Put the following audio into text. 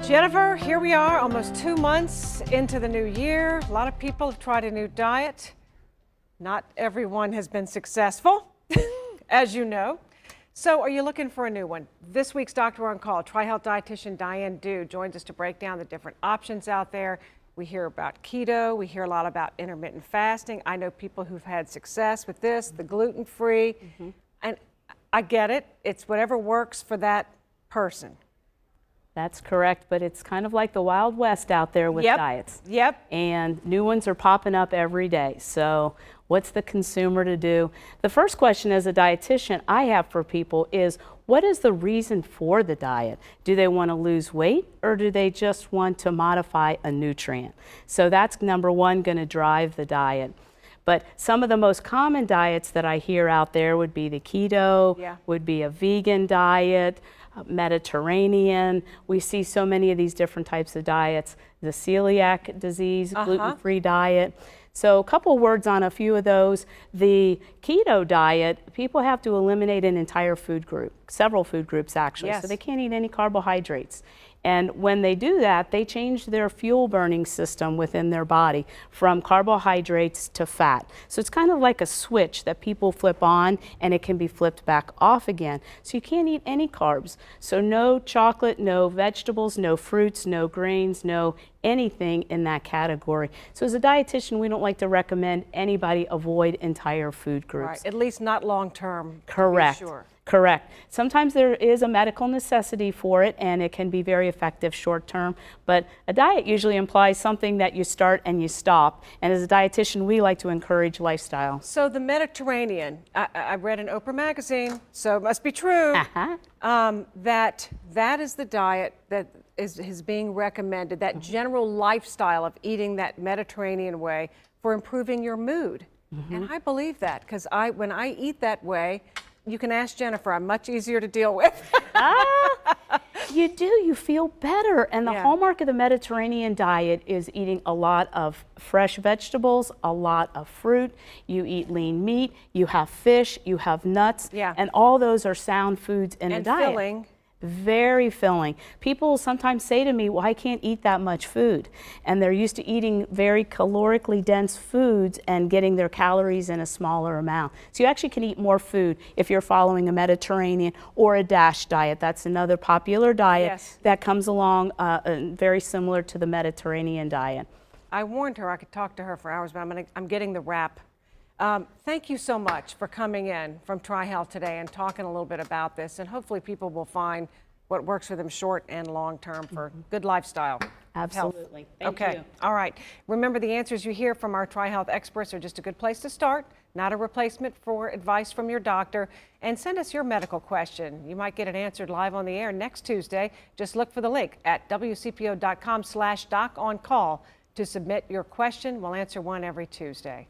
Jennifer, here we are, almost 2 months into the new year. A lot of people have tried a new diet. Not everyone has been successful, as you know. So are you looking for a new one? This week's Doctor on Call, TriHealth dietitian Diane Dew joins us to break down the different options out there. We hear about keto, we hear a lot about intermittent fasting. I know people who've had success with this, the gluten-free, and I get it. It's whatever works for that person. That's correct, but it's kind of like the Wild West out there with diets. And new ones are popping up every day. So what's the consumer to do? The first question as a dietitian I have for people is, what is the reason for the diet? Do they want to lose weight, or do they just want to modify a nutrient? So that's number one, going to drive the diet. But some of the most common diets that I hear out there would be the keto, would be a vegan diet, Mediterranean. We see so many of these different types of diets, the celiac disease, gluten-free diet. So a couple words on a few of those. The keto diet, people have to eliminate an entire food group, several food groups actually, so they can't eat any carbohydrates. And when they do that, they change their fuel burning system within their body from carbohydrates to fat. So it's kind of like a switch that people flip on and it can be flipped back off again. So you can't eat any carbs. So no chocolate, no vegetables, no fruits, no grains, no anything in that category. So as a dietitian, we don't like to recommend anybody avoid entire food groups. Right, at least not long term. Correct. To be sure. Correct. Sometimes there is a medical necessity for it and it can be very effective short term, but a diet usually implies something that you start and you stop. And as a dietitian, we like to encourage lifestyle. So the Mediterranean, I read in Oprah magazine, so it must be true, that is the diet that is being recommended, that general lifestyle of eating that Mediterranean way for improving your mood. And I believe that, because when I eat that way, you can ask Jennifer, I'm much easier to deal with. You do, you feel better. And the hallmark of the Mediterranean diet is eating a lot of fresh vegetables, a lot of fruit. You eat lean meat, you have fish, you have nuts, and all those are sound foods in a diet. And filling. Very filling. People sometimes say to me, well, I can't eat that much food. And they're used to eating very calorically dense foods and getting their calories in a smaller amount. So you actually can eat more food if you're following a Mediterranean or a DASH diet. That's another popular diet that comes along very similar to the Mediterranean diet. I warned her I could talk to her for hours, but I'm getting the wrap. Thank you so much for coming in from TriHealth today and talking a little bit about this, and hopefully people will find what works for them short and long term for good lifestyle. Absolutely. Thank you. All right. Remember, the answers you hear from our TriHealth experts are just a good place to start, not a replacement for advice from your doctor. And send us your medical question. You might get it answered live on the air next Tuesday. Just look for the link at wcpo.com/doconcall to submit your question. We'll answer one every Tuesday.